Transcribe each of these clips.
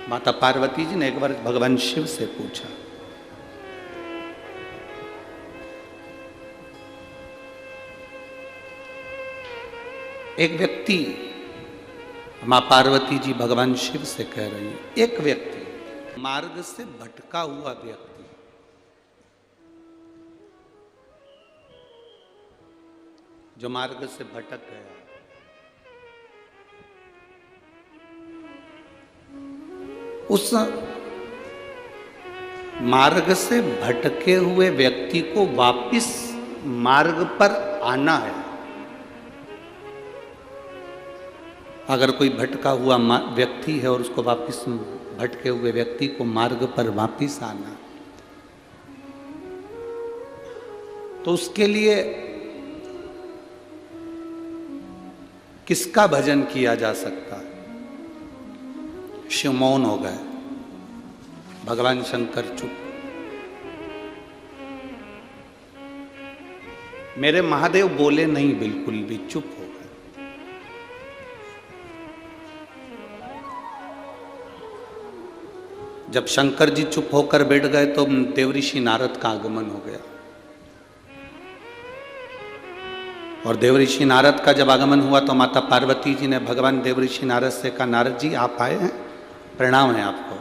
माता पार्वती जी ने एक बार भगवान शिव से पूछा, एक व्यक्ति, मां पार्वती जी भगवान शिव से कह रही है, एक व्यक्ति मार्ग से भटका हुआ व्यक्ति, जो मार्ग से भटक गया, उस मार्ग से भटके हुए व्यक्ति को वापिस मार्ग पर आना है। अगर कोई भटका हुआ व्यक्ति है और उसको वापिस, भटके हुए व्यक्ति को मार्ग पर वापिस आना, तो उसके लिए किसका भजन किया जा सकता है? शिव मौन हो गए, भगवान शंकर चुप। मेरे महादेव बोले नहीं, बिल्कुल भी चुप हो गए। जब शंकर जी चुप होकर बैठ गए तो देवऋषि नारद का आगमन हो गया, और देवऋषि नारद का जब आगमन हुआ तो माता पार्वती जी ने भगवान देवऋषि नारद से कहा, नारद जी आप आए हैं, प्रणाम है आपको।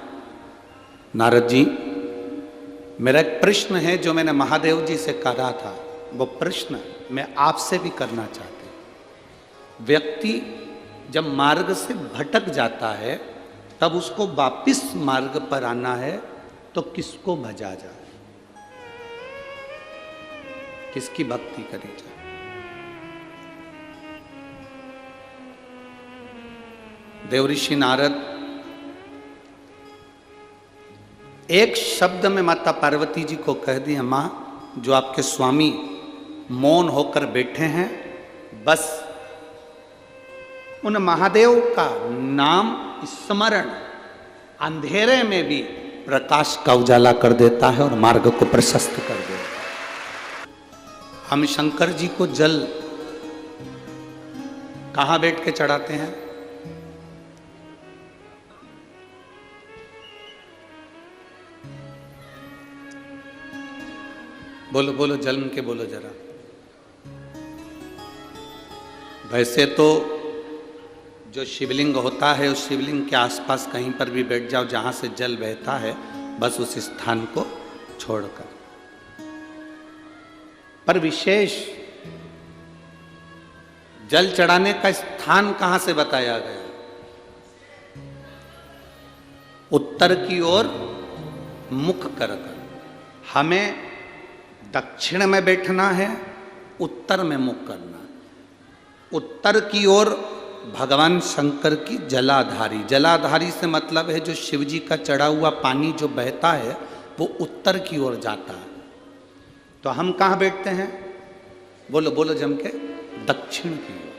नारद जी, मेरा एक प्रश्न है जो मैंने महादेव जी से कहा था, वो प्रश्न मैं आपसे भी करना चाहती हूं। व्यक्ति जब मार्ग से भटक जाता है तब उसको वापिस मार्ग पर आना है, तो किसको भजा जाए, किसकी भक्ति करी जाए? देवऋषि नारद एक शब्द में माता पार्वती जी को कह दिया, मां, जो आपके स्वामी मौन होकर बैठे हैं, बस उन महादेव का नाम स्मरण अंधेरे में भी प्रकाश का उजाला कर देता है और मार्ग को प्रशस्त कर देता है। हम शंकर जी को जल कहां बैठ के चढ़ाते हैं? बोलो बोलो, जन्म के बोलो जरा। वैसे तो जो शिवलिंग होता है, उस शिवलिंग के आसपास कहीं पर भी बैठ जाओ जहां से जल बहता है, बस उस स्थान को छोड़कर। पर विशेष जल चढ़ाने का स्थान कहां से बताया गया? उत्तर की ओर मुख कर हमें दक्षिण में बैठना है, उत्तर में मुख करना। उत्तर की ओर भगवान शंकर की जलाधारी, जलाधारी से मतलब है जो शिव जी का चढ़ा हुआ पानी जो बहता है वो उत्तर की ओर जाता है। तो हम कहाँ बैठते हैं? बोलो बोलो जम के, दक्षिण की ओर।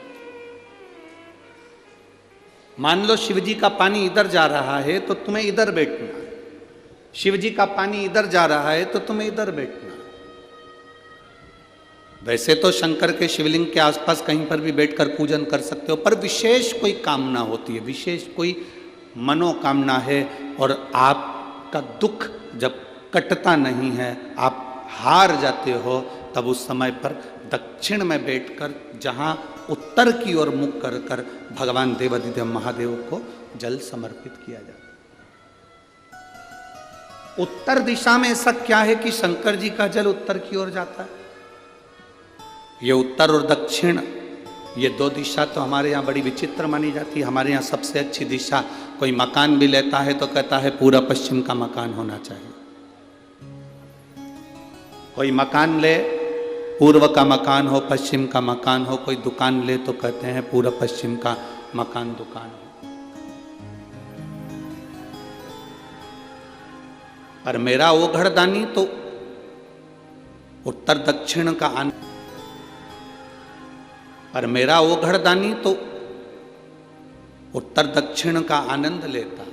मान लो शिव जी का पानी इधर जा रहा है तो तुम्हें इधर बैठना है, शिव जी का पानी इधर जा रहा है तो तुम्हें इधर बैठना है। वैसे तो शंकर के शिवलिंग के आसपास कहीं पर भी बैठकर पूजन कर सकते हो, पर विशेष कोई कामना होती है, विशेष कोई मनोकामना है, और आपका दुख जब कटता नहीं है, आप हार जाते हो, तब उस समय पर दक्षिण में बैठकर जहां उत्तर की ओर मुख कर कर भगवान देवाधिदेव महादेव को जल समर्पित किया जाता है। उत्तर दिशा में ऐसा क्या है कि शंकर जी का जल उत्तर की ओर जाता है? ये उत्तर और दक्षिण, ये दो दिशा तो हमारे यहाँ बड़ी विचित्र मानी जाती है। हमारे यहाँ सबसे अच्छी दिशा, कोई मकान भी लेता है तो कहता है पूरा पश्चिम का मकान होना चाहिए। कोई मकान ले, पूर्व का मकान हो, पश्चिम का मकान हो। कोई दुकान ले तो कहते हैं पूरा पश्चिम का मकान दुकान हो। पर मेरा ओघड़दानी तो उत्तर दक्षिण का पर मेरा ओघड़दानी तो उत्तर दक्षिण का आनंद लेता।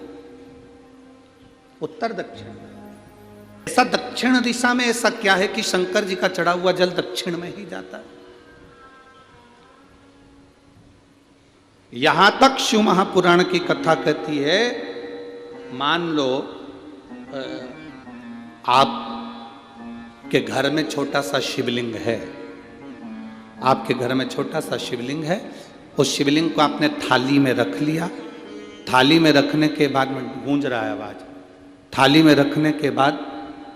उत्तर दक्षिण, ऐसा दक्षिण दिशा में ऐसा क्या है कि शंकर जी का चढ़ा हुआ जल दक्षिण में ही जाता है? यहां तक शिव महापुराण की कथा कहती है मान लो आप के घर में छोटा सा शिवलिंग है, आपके घर में छोटा सा शिवलिंग है, उस शिवलिंग को आपने थाली में रख लिया। थाली में रखने के बाद में गूंज रहा है आवाज, थाली में रखने के बाद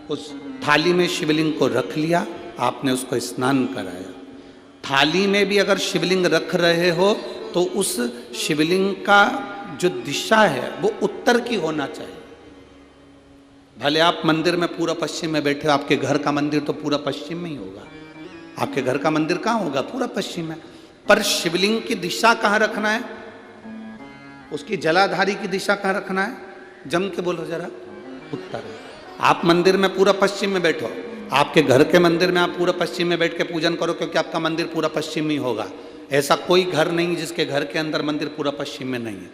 उस थाली में शिवलिंग को रख लिया, आपने उसको स्नान कराया। थाली में भी अगर शिवलिंग रख रहे हो तो उस शिवलिंग का जो दिशा है वो उत्तर की होना चाहिए। भले आप मंदिर में पूरा पश्चिम में बैठे हो, आपके घर का मंदिर तो पूरा पश्चिम में ही होगा, आपके घर का मंदिर कहाँ होगा, पूरा पश्चिम में। पर शिवलिंग की दिशा कहाँ रखना है, उसकी जलाधारी की दिशा कहाँ रखना है, जम के बोलो जरा, उत्तर। आप मंदिर में पूरा पश्चिम में बैठो, आपके घर के मंदिर में आप पूरा पश्चिम में बैठ के पूजन करो, क्योंकि आपका मंदिर पूरा पश्चिम ही होगा। ऐसा कोई घर नहीं जिसके घर के अंदर मंदिर पूरा पश्चिम में नहीं है,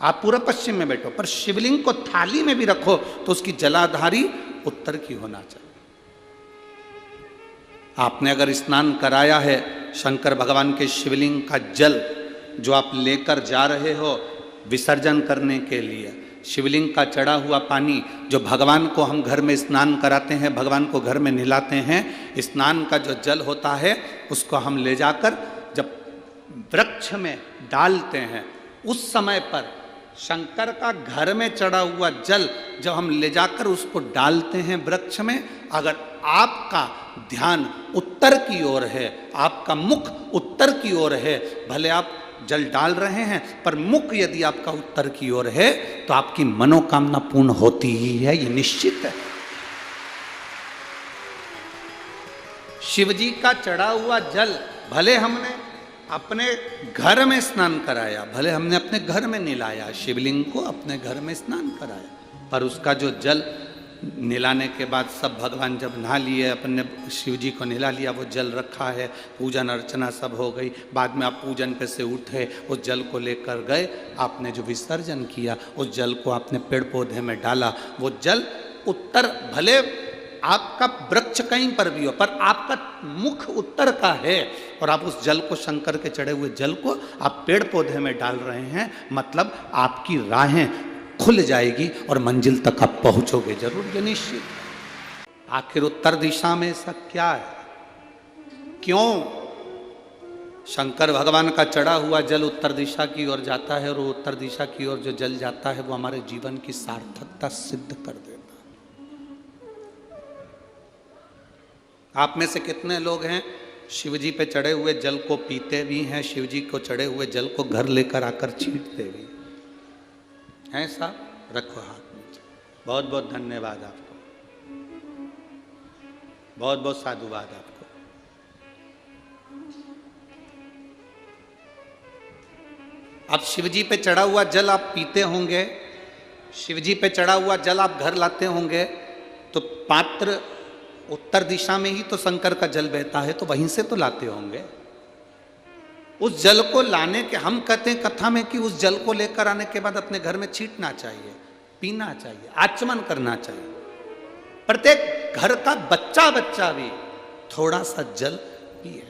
आप पूरा पश्चिम में बैठो। पर शिवलिंग को थाली में भी रखो तो उसकी जलाधारी उत्तर की होना चाहिए। आपने अगर स्नान कराया है शंकर भगवान के शिवलिंग का जल जो आप लेकर जा रहे हो विसर्जन करने के लिए, शिवलिंग का चढ़ा हुआ पानी जो भगवान को हम घर में स्नान कराते हैं, भगवान को घर में नहलाते हैं, स्नान का जो जल होता है उसको हम ले जाकर जब वृक्ष में डालते हैं, उस समय पर शंकर का घर में चढ़ा हुआ जल जब हम ले जाकर उसको डालते हैं वृक्ष में, अगर आपका ध्यान उत्तर की ओर है, आपका मुख उत्तर की ओर है, भले आप जल डाल रहे हैं पर मुख यदि आपका उत्तर की ओर है तो आपकी मनोकामना पूर्ण होती ही है, ये निश्चित है। शिव जी का चढ़ा हुआ जल भले हमने अपने घर में स्नान कराया, भले हमने अपने घर में नहलाया, शिवलिंग को अपने घर में स्नान कराया, पर उसका जो जल नहलाने के बाद सब भगवान जब नहा लिए, अपने शिव जी को नहला लिया, वो जल रखा है, पूजन अर्चना सब हो गई, बाद में आप पूजन पे से उठे, उस जल को लेकर गए, आपने जो विसर्जन किया उस जल को आपने पेड़ पौधे में डाला, वो जल उत्तर, भले आपका वृक्ष कहीं पर भी हो पर आपका मुख उत्तर का है और आप उस जल को, शंकर के चढ़े हुए जल को आप पेड़ पौधे में डाल रहे हैं, मतलब आपकी राहें खुल जाएगी और मंजिल तक आप पहुंचोगे जरूर, ये निश्चित। आखिर उत्तर दिशा में ऐसा क्या है, क्यों शंकर भगवान का चढ़ा हुआ जल उत्तर दिशा की ओर जाता है, और वो उत्तर दिशा की ओर जो जल जाता है वो हमारे जीवन की सार्थकता सिद्ध कर देता है। आप में से कितने लोग हैं शिवजी पे चढ़े हुए जल को पीते भी हैं, शिवजी को चढ़े हुए जल को घर लेकर आकर छींटते भी हैं? साहब रखो हाथ में। बहुत बहुत धन्यवाद आपको, बहुत बहुत साधुवाद आपको। अब शिवजी पे चढ़ा हुआ जल आप पीते होंगे, शिवजी पे चढ़ा हुआ जल आप घर लाते होंगे, तो पात्र उत्तर दिशा में ही तो शंकर का जल बहता है, तो वहीं से तो लाते होंगे। उस जल को लाने के, हम कहते हैं कथा में कि उस जल को लेकर आने के बाद अपने घर में छींटना चाहिए, पीना चाहिए, आचमन करना चाहिए। प्रत्येक घर का बच्चा बच्चा भी थोड़ा सा जल पिए।